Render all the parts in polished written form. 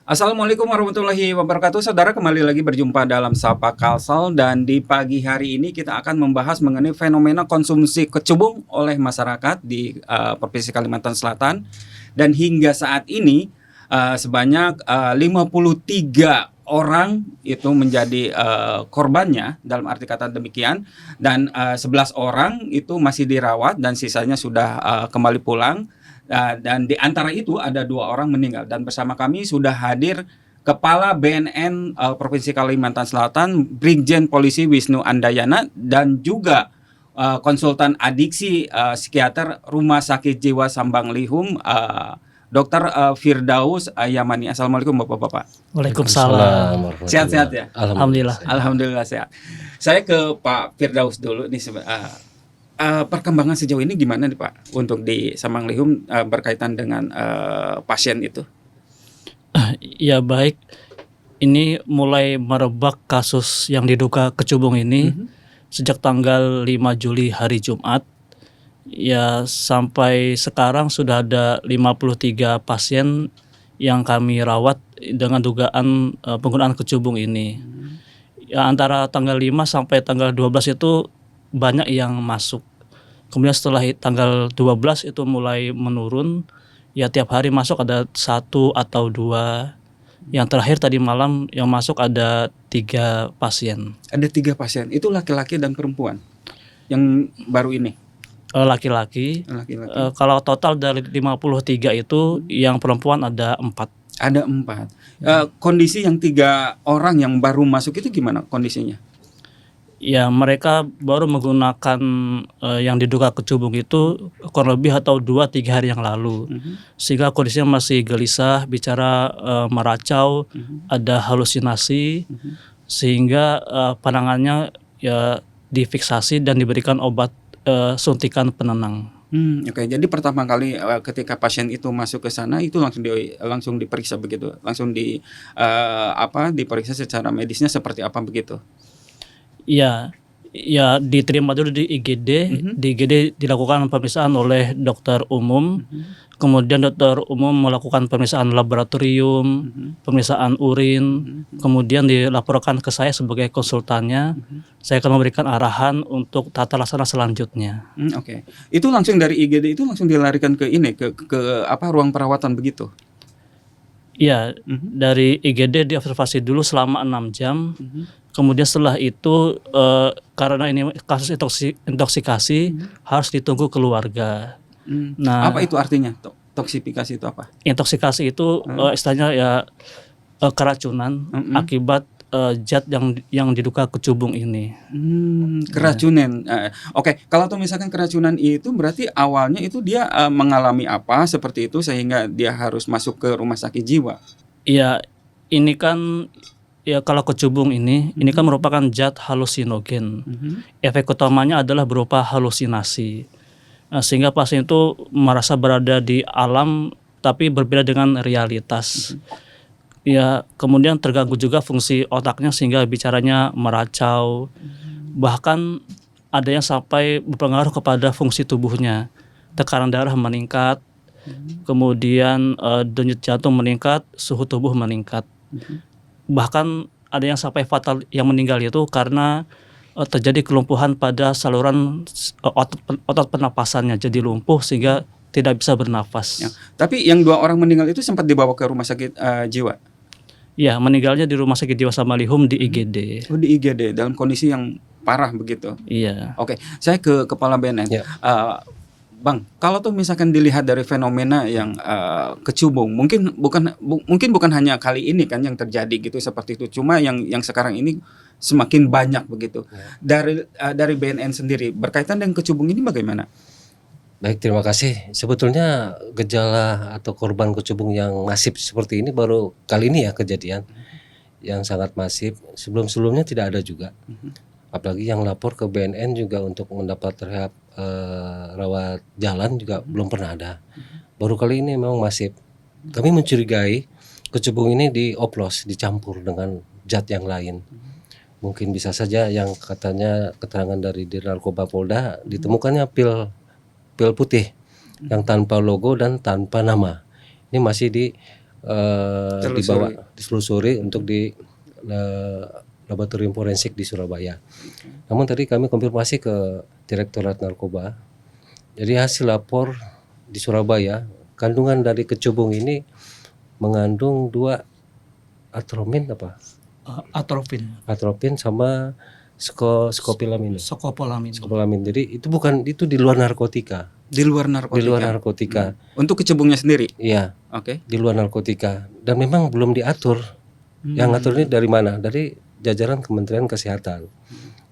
Assalamualaikum warahmatullahi wabarakatuh. Saudara, kembali lagi berjumpa dalam Sapa Kalsel, dan di pagi hari ini kita akan membahas mengenai fenomena konsumsi kecubung oleh masyarakat di Provinsi Kalimantan Selatan. Dan hingga saat ini sebanyak 53 orang itu menjadi korbannya, dalam arti kata demikian, dan 11 orang itu masih dirawat dan sisanya sudah kembali pulang. Dan di antara itu ada 2 orang meninggal, dan bersama kami sudah hadir Kepala BNN Provinsi Kalimantan Selatan, Brigjen Polisi Wisnu Andayana, dan juga konsultan adiksi psikiater Rumah Sakit Jiwa Sambang Lihum, Dr. Firdaus Yamani. Assalamualaikum Bapak-bapak. Waalaikumsalam. Sehat-sehat ya? Alhamdulillah. Alhamdulillah sehat. Saya ke Pak Firdaus dulu nih. Perkembangan sejauh ini gimana nih Pak untuk di Sambang Lihum berkaitan dengan pasien itu? Ya baik, ini mulai merebak kasus yang diduga kecubung ini sejak tanggal 5 Juli hari Jumat. Ya sampai sekarang sudah ada 53 pasien yang kami rawat dengan dugaan penggunaan kecubung ini. Ya antara tanggal 5 sampai tanggal 12 itu banyak yang masuk. Kemudian setelah tanggal 12 itu mulai menurun. Ya tiap hari masuk ada 1 atau 2. Yang terakhir tadi malam yang masuk ada 3 pasien. Ada 3 pasien. Itu laki-laki dan perempuan yang baru ini? Laki-laki. Kalau total dari 53 itu yang perempuan ada 4. Ada 4. Kondisi yang 3 orang yang baru masuk itu gimana kondisinya? Ya mereka baru menggunakan yang diduga kecubung itu kurang lebih atau 2-3 hari yang lalu, sehingga kondisinya masih gelisah, bicara meracau, ada halusinasi, sehingga penanganannya ya difiksasi dan diberikan obat suntikan penenang. Oke. Jadi pertama kali ketika pasien itu masuk ke sana itu langsung diperiksa begitu, langsung diperiksa secara medisnya seperti apa begitu? Ya diterima dulu di IGD. Di IGD dilakukan pemeriksaan oleh dokter umum. Kemudian dokter umum melakukan pemeriksaan laboratorium, pemeriksaan urin. Kemudian dilaporkan ke saya sebagai konsultannya. Saya akan memberikan arahan untuk tata laksana selanjutnya. Oke. Itu langsung dari IGD itu langsung dilarikan ke ruang perawatan begitu? Iya, dari IGD diobservasi dulu selama 6 jam. Kemudian setelah itu karena ini kasus intoksikasi harus ditunggu keluarga. Nah, apa itu artinya? Toksifikasi itu apa? Intoksikasi itu istilahnya ya keracunan akibat zat yang diduga kecubung ini. Keracunan. Oke. Kalau misalkan keracunan itu berarti awalnya itu dia mengalami apa seperti itu sehingga dia harus masuk ke rumah sakit jiwa? Iya, ini kan ya kalau kecubung ini kan merupakan zat halusinogen. Efek utamanya adalah berupa halusinasi. Sehingga pasien itu merasa berada di alam tapi berbeda dengan realitas. Ya, kemudian terganggu juga fungsi otaknya sehingga bicaranya meracau. Bahkan ada yang sampai berpengaruh kepada fungsi tubuhnya. Tekanan darah meningkat, kemudian denyut jantung meningkat, suhu tubuh meningkat. Bahkan ada yang sampai fatal, yang meninggal itu karena terjadi kelumpuhan pada saluran otot pernapasannya, jadi lumpuh sehingga tidak bisa bernafas. Ya. Tapi yang 2 orang meninggal itu sempat dibawa ke rumah sakit jiwa? Ya, meninggalnya di Rumah Sakit Jiwa Sambang Lihum di IGD. Oh, di IGD dalam kondisi yang parah begitu? Iya. Oke, saya ke Kepala BNN. Ya. Bang, kalau misalkan dilihat dari fenomena yang kecubung, mungkin bukan hanya kali ini kan yang terjadi gitu seperti itu. Cuma yang sekarang ini semakin banyak begitu. Dari BNN sendiri berkaitan dengan kecubung ini bagaimana? Baik, terima kasih. Sebetulnya gejala atau korban kecubung yang masif seperti ini baru kali ini ya kejadian yang sangat masif. Sebelum-sebelumnya tidak ada juga. Apalagi yang lapor ke BNN juga untuk mendapat rehab rawat jalan juga belum pernah ada. Baru kali ini memang masif. Kami mencurigai kecubung ini dioplos, dicampur dengan zat yang lain. Mungkin bisa saja yang katanya keterangan dari Dirnarkoba Polda ditemukannya pil putih yang tanpa logo dan tanpa nama. Ini masih ditelusuri untuk di laboratorium forensik di Surabaya. Namun tadi kami konfirmasi ke Direktorat Narkoba. Jadi hasil lapor di Surabaya, kandungan dari kecubung ini mengandung 2 atromin apa? Atropin sama skopolamin. Skopolamin. Jadi itu di luar narkotika. Di luar narkotika. Untuk kecubungnya sendiri. Iya. Oke. Di luar narkotika dan memang belum diatur. Yang ngatur ini dari mana? Dari jajaran Kementerian Kesehatan.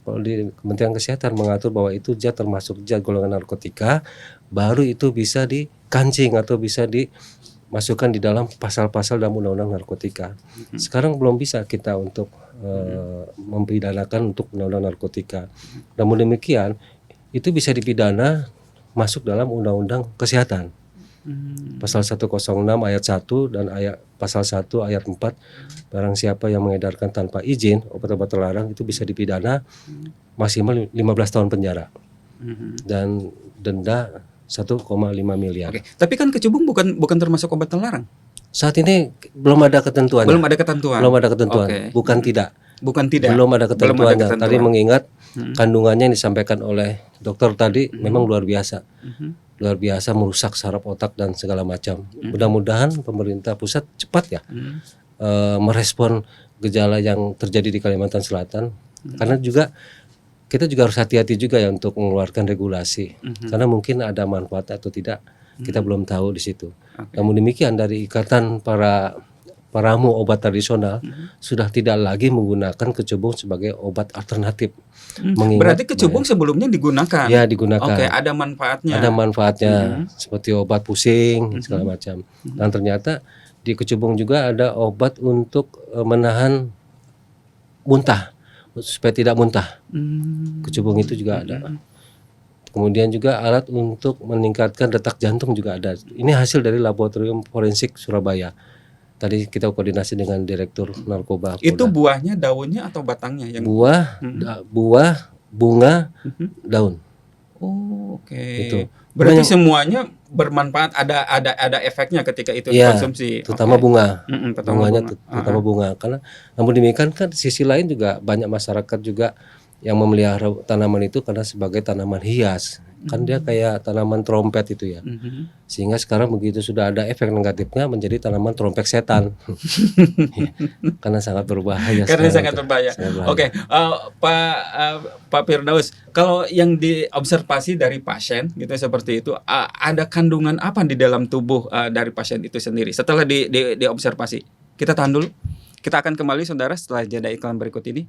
Kalau di Kementerian Kesehatan mengatur bahwa itu zat termasuk zat golongan narkotika, baru itu bisa dikancing atau bisa dimasukkan di dalam pasal-pasal dalam undang-undang narkotika. Sekarang belum bisa kita untuk mempidanakan untuk undang-undang narkotika. Namun demikian itu bisa dipidana masuk dalam undang-undang kesehatan. Pasal 106 ayat 1 dan pasal 1 ayat 4, barang siapa yang mengedarkan tanpa izin obat-obat terlarang itu bisa dipidana maksimal 15 tahun penjara dan denda 1,5 miliar. Oke. Tapi kan kecubung bukan termasuk obat terlarang. Saat ini belum ada ketentuannya. Belum ada ketentuan. Okay. Bukan tidak. Belum ada ketentuannya. Tadi mengingat kandungannya yang disampaikan oleh dokter tadi memang luar biasa. Luar biasa merusak saraf otak dan segala macam. Mudah-mudahan pemerintah pusat cepat ya merespon gejala yang terjadi di Kalimantan Selatan. Karena kita juga harus hati-hati juga ya untuk mengeluarkan regulasi. Karena mungkin ada manfaat atau tidak, kita belum tahu di situ. Namun demikian dari ikatan para ramu obat tradisional sudah tidak lagi menggunakan kecubung sebagai obat alternatif. Berarti kecubung sebelumnya digunakan? Ya, digunakan. Oke, ada manfaatnya. Ada manfaatnya seperti obat pusing segala macam. Dan ternyata di kecubung juga ada obat untuk menahan muntah supaya tidak muntah. Kecubung itu juga ada. Kemudian juga alat untuk meningkatkan detak jantung juga ada. Ini hasil dari laboratorium forensik Surabaya. Tadi kita koordinasi dengan Direktur Narkoba. Itu buahnya, daunnya atau batangnya? Buah, bunga, daun. Oh, oke. Itu. Berarti semuanya bermanfaat, ada efeknya ketika itu dikonsumsi. Terutama bunga. Terutama bunga. Karena namun demikian kan sisi lain juga banyak masyarakat juga yang memelihara tanaman itu karena sebagai tanaman hias. Kan dia kayak tanaman trompet itu ya. Sehingga sekarang begitu sudah ada efek negatifnya menjadi tanaman trompet setan. Karena sangat berbahaya. Oke, Pak Firdaus, kalau yang diobservasi dari pasien gitu seperti itu, ada kandungan apa di dalam tubuh dari pasien itu sendiri setelah diobservasi? Kita tahan dulu. Kita akan kembali saudara setelah jeda iklan berikut ini.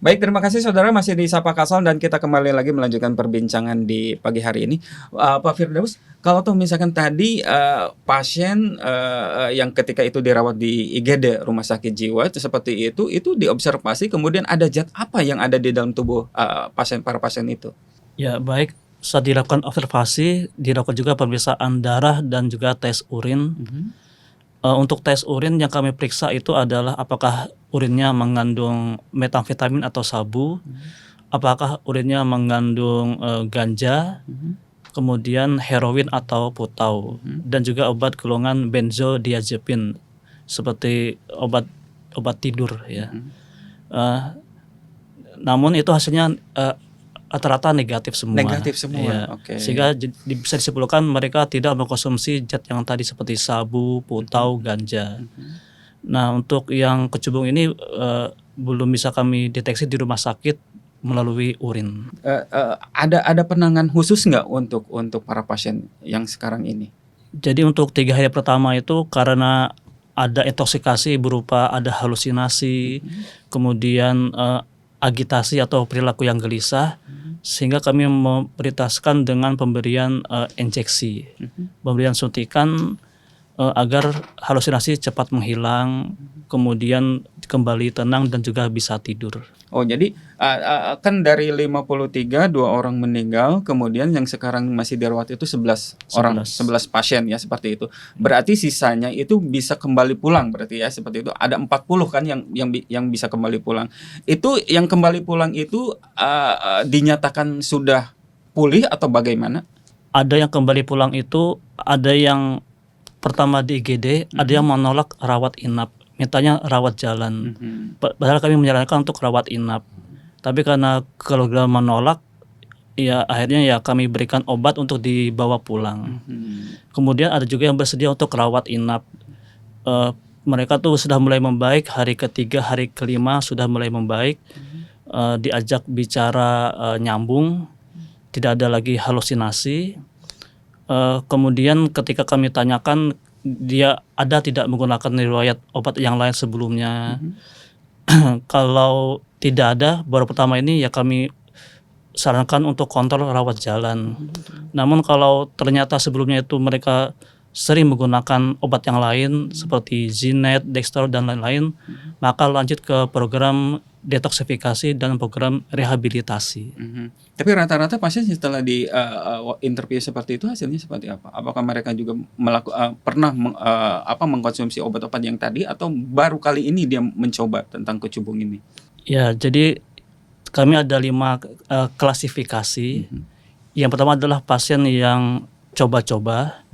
Baik, terima kasih saudara, masih di Sapa Kasal dan kita kembali lagi melanjutkan perbincangan di pagi hari ini. Pak Firdaus, kalau tuh misalkan tadi pasien yang ketika itu dirawat di IGD Rumah Sakit Jiwa itu seperti itu diobservasi kemudian ada zat apa yang ada di dalam tubuh para pasien itu? Ya, baik. Saat dilakukan observasi, dilakukan juga pemeriksaan darah dan juga tes urin. Untuk tes urin yang kami periksa itu adalah apakah urinnya mengandung metamfetamin atau sabu, apakah urinnya mengandung ganja, kemudian heroin atau putau, dan juga obat golongan benzodiazepin seperti obat tidur ya. Namun itu hasilnya rata-rata negatif semua. Ya. Okay. Sehingga bisa disimpulkan mereka tidak mengkonsumsi zat yang tadi seperti sabu, putau, ganja. Nah, untuk yang kecubung ini belum bisa kami deteksi di rumah sakit melalui urin. Ada penanganan khusus nggak untuk para pasien yang sekarang ini? Jadi untuk 3 hari pertama itu karena ada intoksikasi berupa ada halusinasi, kemudian agitasi atau perilaku yang gelisah, sehingga kami memprioritaskan dengan pemberian injeksi, pemberian suntikan agar halusinasi cepat menghilang, kemudian kembali tenang dan juga bisa tidur. Oh, jadi kan dari 53 2 orang meninggal, kemudian yang sekarang masih dirawat itu 11 orang, 11 pasien ya seperti itu. Berarti sisanya itu bisa kembali pulang berarti ya seperti itu. Ada 40 kan yang bisa kembali pulang. Itu yang kembali pulang itu dinyatakan sudah pulih atau bagaimana? Ada yang kembali pulang itu, ada yang pertama di IGD, ada yang menolak rawat inap, mintanya rawat jalan. Padahal kami menyarankan untuk rawat inap. Tapi karena kalau menolak, ya akhirnya ya kami berikan obat untuk dibawa pulang. Kemudian ada juga yang bersedia untuk rawat inap. Mereka tuh sudah mulai membaik, hari ketiga, hari kelima sudah mulai membaik. Diajak bicara nyambung, tidak ada lagi halusinasi. Kemudian ketika kami tanyakan dia ada tidak menggunakan riwayat obat yang lain sebelumnya, kalau tidak ada, baru pertama ini ya kami sarankan untuk kontrol rawat jalan. Namun kalau ternyata sebelumnya itu mereka sering menggunakan obat yang lain seperti Zinet, Dextrol dan lain-lain, maka lanjut ke program detoksifikasi dan program rehabilitasi. Tapi rata-rata pasien setelah di interview seperti itu hasilnya seperti apa? Apakah mereka juga pernah mengkonsumsi obat-obat yang tadi atau baru kali ini dia mencoba tentang kecubung ini? Ya, jadi kami ada 5 klasifikasi. Yang pertama adalah pasien yang coba-coba.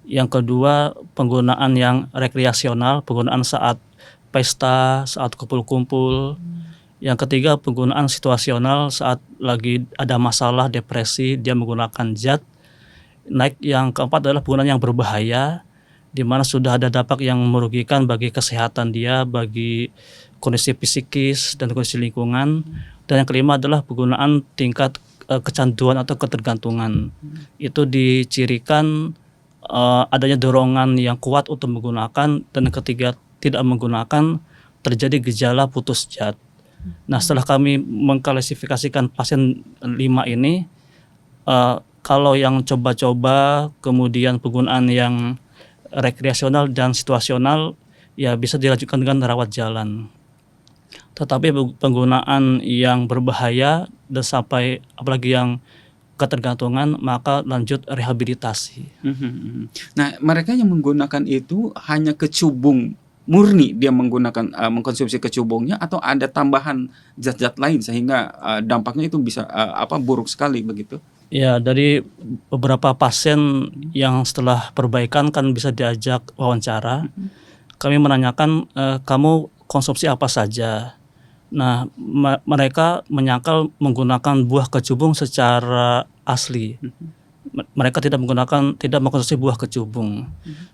Yang kedua penggunaan yang rekreasional, penggunaan saat pesta, saat kumpul-kumpul. Yang ketiga penggunaan situasional saat lagi ada masalah depresi, dia menggunakan zat. Yang keempat adalah penggunaan yang berbahaya, di mana sudah ada dampak yang merugikan bagi kesehatan dia, bagi kondisi psikis dan kondisi lingkungan. Dan yang kelima adalah penggunaan tingkat kecanduan atau ketergantungan. Itu dicirikan adanya dorongan yang kuat untuk menggunakan, dan yang ketiga tidak menggunakan, terjadi gejala putus zat. Nah, setelah kami mengklasifikasikan pasien 5 ini, kalau yang coba-coba, kemudian penggunaan yang rekreasional dan situasional, ya bisa dilanjutkan dengan rawat jalan. Tetapi penggunaan yang berbahaya dan sampai apalagi yang ketergantungan, maka lanjut rehabilitasi. Nah, mereka yang menggunakan itu hanya kecubung murni, dia mengkonsumsi kecubungnya, atau ada tambahan zat-zat lain sehingga dampaknya itu bisa buruk sekali begitu? Ya, dari beberapa pasien yang setelah perbaikan kan bisa diajak wawancara. Kami menanyakan kamu konsumsi apa saja. Nah, mereka menyangkal menggunakan buah kecubung secara asli. Mereka tidak mengkonsumsi buah kecubung.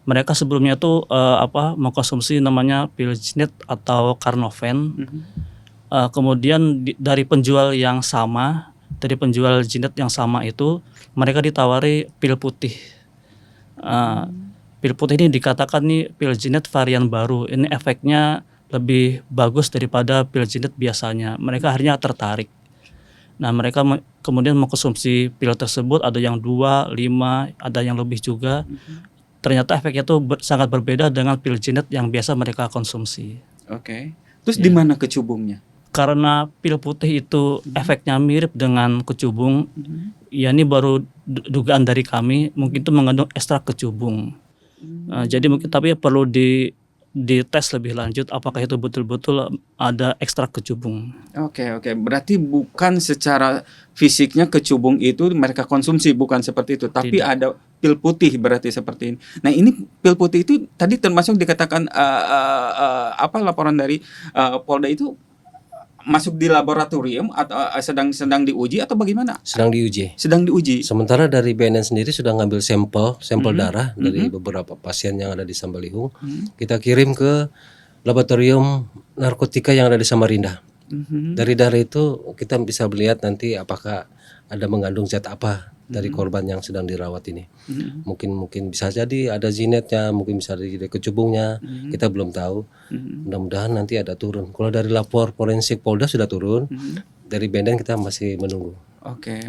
Mereka sebelumnya tuh mengkonsumsi namanya pil Zinet atau Carnoven. Kemudian dari penjual yang sama, dari penjual Zinet yang sama itu, mereka ditawari pil putih. Pil putih ini dikatakan nih pil Zinet varian baru. Ini efeknya lebih bagus daripada pil Zinet biasanya. Mereka akhirnya tertarik. Nah, mereka kemudian mengkonsumsi pil tersebut, ada yang 2, 5, ada yang lebih juga. Ternyata efeknya itu sangat berbeda dengan pil Zinet yang biasa mereka konsumsi. Oke. Terus di mana kecubungnya? Karena pil putih itu efeknya mirip dengan kecubung, ya ini baru dugaan dari kami, mungkin itu mengandung ekstrak kecubung. Jadi mungkin tapi perlu dites lebih lanjut apakah itu betul-betul ada ekstrak kecubung. Oke. Berarti bukan secara fisiknya kecubung itu mereka konsumsi, bukan seperti itu, tapi Tidak. ada pil putih berarti seperti ini. Nah, ini pil putih itu tadi termasuk dikatakan laporan dari Polda itu masuk di laboratorium atau sedang diuji atau bagaimana? Sedang diuji. Sedang diuji. Sementara dari BNN sendiri sudah ngambil sampel darah dari beberapa pasien yang ada di Sambalihung. Kita kirim ke laboratorium narkotika yang ada di Samarinda. Dari darah itu kita bisa melihat nanti apakah ada mengandung zat apa dari korban yang sedang dirawat ini. Mungkin bisa jadi ada zinetnya, mungkin bisa jadi kecubungnya, kita belum tahu. Mudah-mudahan nanti ada turun. Kalau dari lapor forensik Polda sudah turun, dari Benden kita masih menunggu. Oke.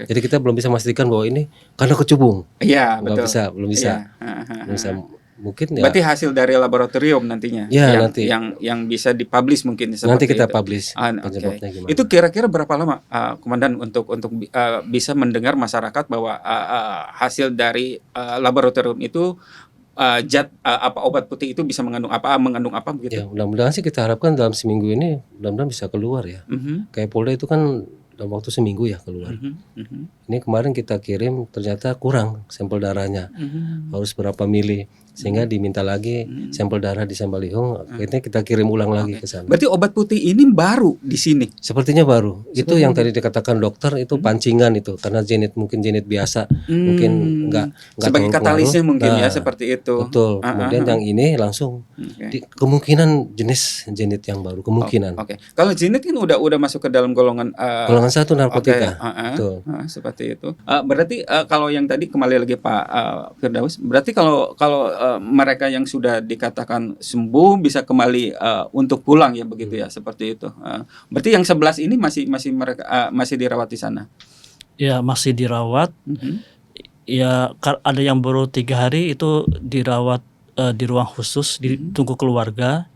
Jadi kita belum bisa memastikan bahwa ini karena kecubung. Iya, Nggak betul. bisa, belum bisa. Iya. Belum bisa. Mungkin ya. Berarti hasil dari laboratorium nantinya Ya, yang, nanti. yang bisa dipublish mungkin seperti Nanti kita itu. publish Oke. penyebabnya gimana. Itu kira-kira berapa lama, Komandan, untuk bisa mendengar masyarakat bahwa hasil dari laboratorium itu zat obat putih itu bisa mengandung apa begitu? Ya, mudah-mudahan sih kita harapkan dalam seminggu ini mudah-mudahan bisa keluar ya. Kayak Polda itu kan dalam waktu seminggu ya keluar. Ini kemarin kita kirim ternyata kurang sampel darahnya, harus berapa mili, sehingga diminta lagi sampel darah di Sambalihung. Akhirnya kita kirim ulang lagi ke sana. Berarti obat putih ini baru di sini. Sepertinya baru. Itu yang tadi dikatakan dokter itu pancingan itu karena mungkin jenis biasa, mungkin enggak Sebagai terlalu katalisnya pengaruh. mungkin ya Nah, seperti itu. Betul. Kemudian yang ini langsung kemungkinan jenis yang baru kemungkinan. Oke. Kalau jenis kan udah masuk ke dalam golongan Golongan 1 narkotika. Betul. Seperti itu. Berarti kalau yang tadi kembali lagi Pak Firdaus, berarti kalau mereka yang sudah dikatakan sembuh bisa kembali untuk pulang ya begitu ya, seperti itu. Berarti yang 11 ini masih mereka masih dirawat di sana. Ya, masih dirawat. Ya, ada yang baru 3 hari itu dirawat di ruang khusus, ditunggu keluarga.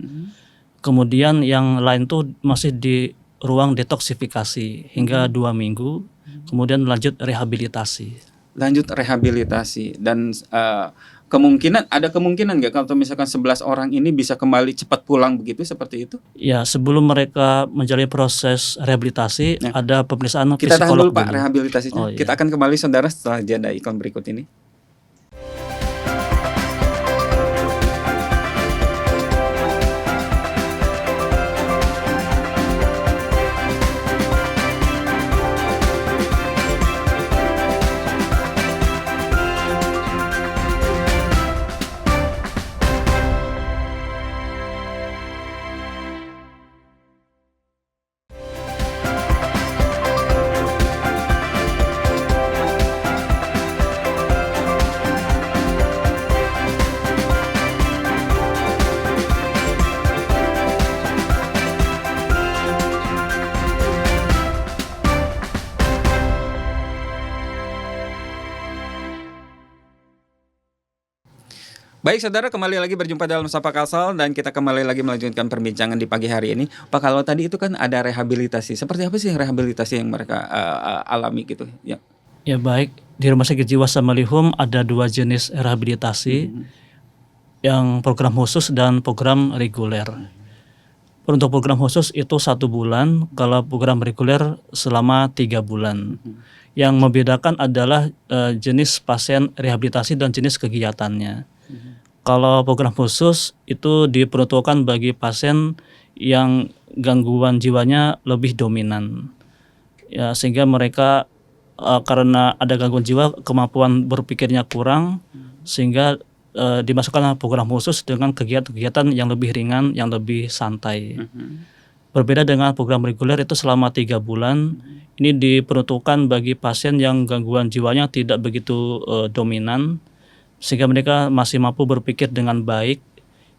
Kemudian yang lain tuh masih di ruang detoksifikasi hingga 2 minggu, kemudian lanjut rehabilitasi. Dan ada kemungkinan nggak kalau misalkan 11 orang ini bisa kembali cepat pulang begitu, seperti itu? Ya, sebelum mereka menjalani proses rehabilitasi, ada pemeriksaan Kita tahan psikolog dulu Pak rehabilitasinya. Oh, iya. Kita akan kembali saudara setelah jeda iklan berikut ini. Baik saudara, kembali lagi berjumpa dalam Sapa Kalsel dan kita kembali lagi melanjutkan perbincangan di pagi hari ini. Pak, kalau tadi itu kan ada rehabilitasi, seperti apa sih rehabilitasi yang mereka alami gitu ya? Ya, baik, di Rumah Sakit Jiwa Sambalihung ada 2 jenis rehabilitasi, yang program khusus dan program reguler. Untuk program khusus itu 1 bulan, kalau program reguler selama 3 bulan. Yang membedakan adalah jenis pasien rehabilitasi dan jenis kegiatannya. Kalau program khusus itu diperuntukkan bagi pasien yang gangguan jiwanya lebih dominan, ya, sehingga mereka karena ada gangguan jiwa, kemampuan berpikirnya kurang, sehingga dimasukkan program khusus dengan kegiatan-kegiatan yang lebih ringan, yang lebih santai. Berbeda dengan program reguler itu selama 3 bulan, ini diperuntukkan bagi pasien yang gangguan jiwanya tidak begitu dominan, sehingga mereka masih mampu berpikir dengan baik.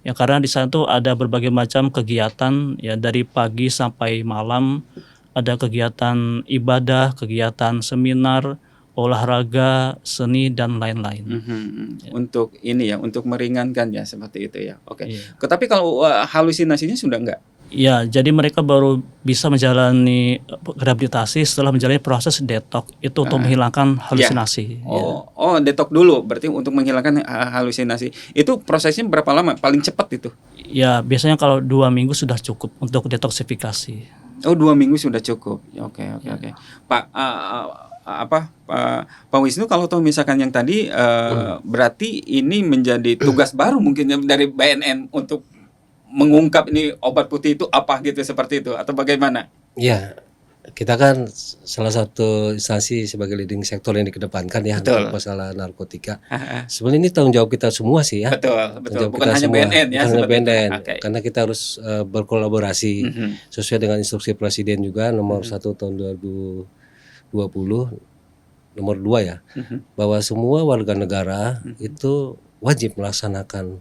Ya, karena di sana tuh ada berbagai macam kegiatan, ya, dari pagi sampai malam, ada kegiatan ibadah, kegiatan seminar, olahraga, seni, dan lain-lain. Untuk ini ya, untuk meringankan ya, seperti itu ya. Oke. Iya. Tapi kalau halusinasinya sudah enggak? Ya, jadi mereka baru bisa menjalani rehabilitasi setelah menjalani proses detok itu untuk menghilangkan halusinasi. Oh, detok dulu, berarti untuk menghilangkan halusinasi. Itu prosesnya berapa lama? Paling cepat itu? Ya, biasanya kalau 2 minggu sudah cukup untuk detoksifikasi. Oh, 2 minggu sudah cukup. Oke. Pak, Pak Wisnu, kalau tahu misalkan yang tadi berarti ini menjadi tugas baru mungkin dari BNN untuk mengungkap ini obat putih itu apa gitu, seperti itu atau bagaimana? Ya, kita kan salah satu instansi sebagai leading sektor yang dikedepankan ya untuk masalah narkotika. Sebenarnya ini tanggung jawab kita semua sih ya. Betul. Bukan hanya BNN ya. Bukan hanya BNN. Karena kita harus berkolaborasi sesuai dengan instruksi Presiden juga nomor 1 tahun 2020 nomor 2 ya, bahwa semua warga negara itu wajib melaksanakan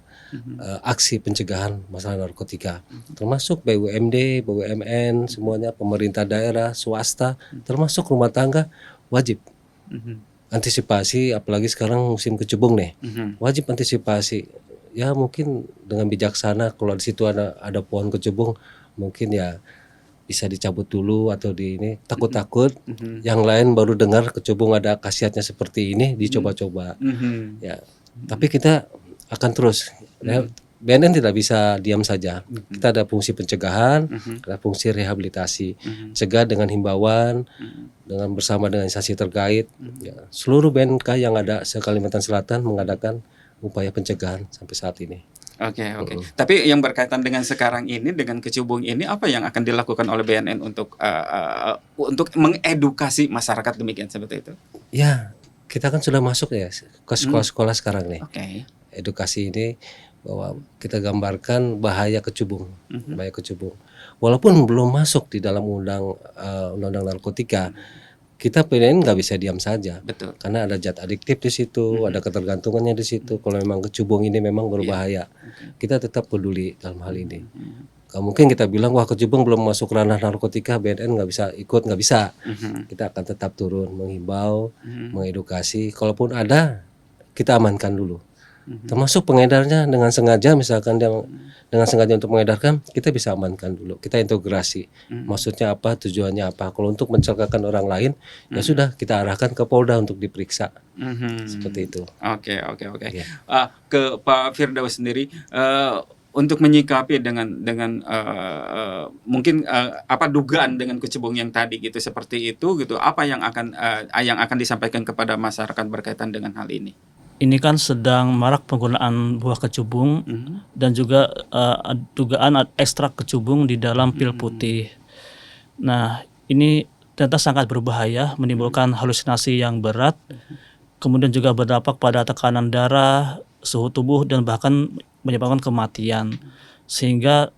aksi pencegahan masalah narkotika, termasuk BUMD, BUMN, semuanya, pemerintah daerah, swasta, termasuk rumah tangga wajib antisipasi, apalagi sekarang musim kecubung nih, wajib antisipasi. Ya mungkin dengan bijaksana, kalau di situ ada pohon kecubung, mungkin ya bisa dicabut dulu atau di ini, takut-takut yang lain baru dengar kecubung ada khasiatnya seperti ini, dicoba-coba. Ya, tapi kita akan terus. Ya, BNN tidak bisa diam saja. Kita ada fungsi pencegahan, ada fungsi rehabilitasi, cegah dengan himbauan, dengan bersama dengan instansi terkait. Ya, seluruh BNK yang ada se-Kalimantan Selatan mengadakan upaya pencegahan sampai saat ini. Oke. Tapi yang berkaitan dengan sekarang ini, dengan kecubung ini, apa yang akan dilakukan oleh BNN untuk mengedukasi masyarakat demikian seperti itu? Ya, kita kan sudah masuk ya ke sekolah-sekolah sekarang nih. Oke. Edukasi ini bahwa kita gambarkan bahaya kecubung, bahaya kecubung. Walaupun belum masuk di dalam undang-undang narkotika, kita PNN nggak bisa diam saja. Betul. Karena ada zat adiktif di situ, ada ketergantungannya di situ. Kalau memang kecubung ini memang berbahaya, kita tetap peduli dalam hal ini. Gak mungkin kita bilang wah kecubung belum masuk ranah narkotika, BNN nggak bisa ikut, nggak bisa. Kita akan tetap turun menghimbau, mengedukasi. Kalaupun ada, kita amankan dulu. Termasuk pengedarnya dengan sengaja, misalkan dengan sengaja untuk mengedarkan, kita bisa amankan dulu, kita integrasi. Maksudnya apa, tujuannya apa. Kalau untuk mencelakakan orang lain, ya sudah kita arahkan ke Polda untuk diperiksa. Seperti itu. Oke. Ya. Ke Pak Firdaus sendiri, untuk menyikapi dengan mungkin apa dugaan dengan kecubung yang tadi gitu, seperti itu gitu, apa yang akan disampaikan kepada masyarakat berkaitan dengan hal ini? Ini kan sedang marak penggunaan buah kecubung dan juga dugaan ekstrak kecubung di dalam pil putih. Nah, ini ternyata sangat berbahaya, menimbulkan halusinasi yang berat, kemudian juga berdampak pada tekanan darah, suhu tubuh, dan bahkan menyebabkan kematian. Sehingga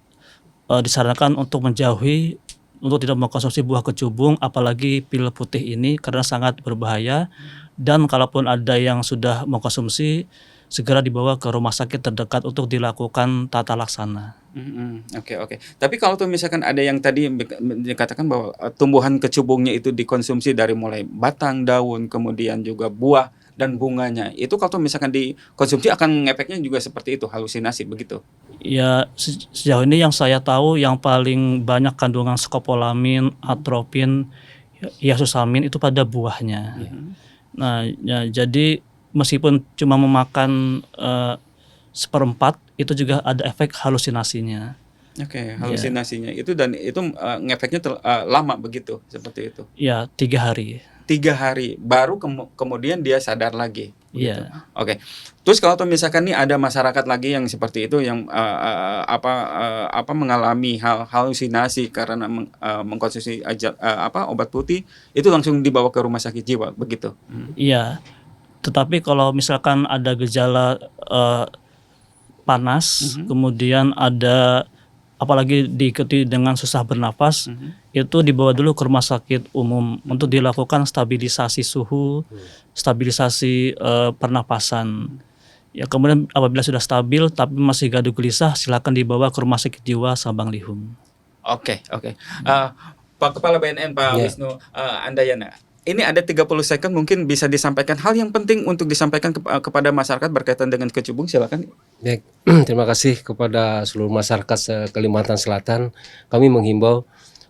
disarankan untuk menjauhi, untuk tidak mengkonsumsi buah kecubung, apalagi pil putih ini, karena sangat berbahaya. Dan kalaupun ada yang sudah mengkonsumsi, segera dibawa ke rumah sakit terdekat untuk dilakukan tata laksana. Oke. Tapi kalau tuh misalkan ada yang tadi dikatakan bahwa tumbuhan kecubungnya itu dikonsumsi dari mulai batang, daun, kemudian juga buah dan bunganya, itu kalau misalkan dikonsumsi akan ngefeknya juga seperti itu, halusinasi begitu? Ya, sejauh ini yang saya tahu yang paling banyak kandungan skopolamin, atropin, hiazosamin itu pada buahnya. Nah, ya, jadi meskipun cuma memakan 1/4, itu juga ada efek halusinasinya. Oke, halusinasinya itu, dan itu ngefeknya lama begitu, seperti itu? Ya, 3 hari. 3 hari baru kemudian dia sadar lagi. Iya. Oke. Terus kalau misalkan nih ada masyarakat lagi yang seperti itu, yang mengalami halusinasi karena mengkonsumsi obat putih, itu langsung dibawa ke rumah sakit jiwa begitu? Iya. Tetapi kalau misalkan ada gejala panas, kemudian ada apalagi diikuti dengan susah bernafas, itu dibawa dulu ke rumah sakit umum untuk dilakukan stabilisasi suhu, stabilisasi pernapasan. Ya, kemudian apabila sudah stabil tapi masih gaduh gelisah, silakan dibawa ke rumah sakit jiwa Sabang Lihum. Oke. Pak Kepala BNN, Pak Wisnu Andayana, ini ada 30 second mungkin bisa disampaikan hal yang penting untuk disampaikan kepada masyarakat berkaitan dengan kecubung, silakan. Baik, terima kasih kepada seluruh masyarakat Kalimantan Selatan. Kami menghimbau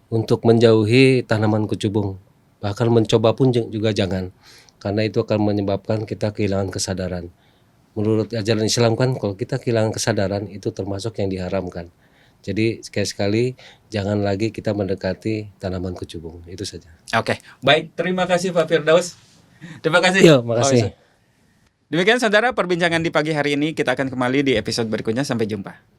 untuk menjauhi tanaman kecubung. Bahkan mencoba pun juga jangan, karena itu akan menyebabkan kita kehilangan kesadaran. Menurut ajaran Islam kan kalau kita kehilangan kesadaran itu termasuk yang diharamkan. Jadi sekali-sekali jangan lagi kita mendekati tanaman kecubung. Itu saja. Oke, baik. Terima kasih Pak Firdaus. Terima kasih. Yo, makasih. Demikian saudara perbincangan di pagi hari ini. Kita akan kembali di episode berikutnya. Sampai jumpa.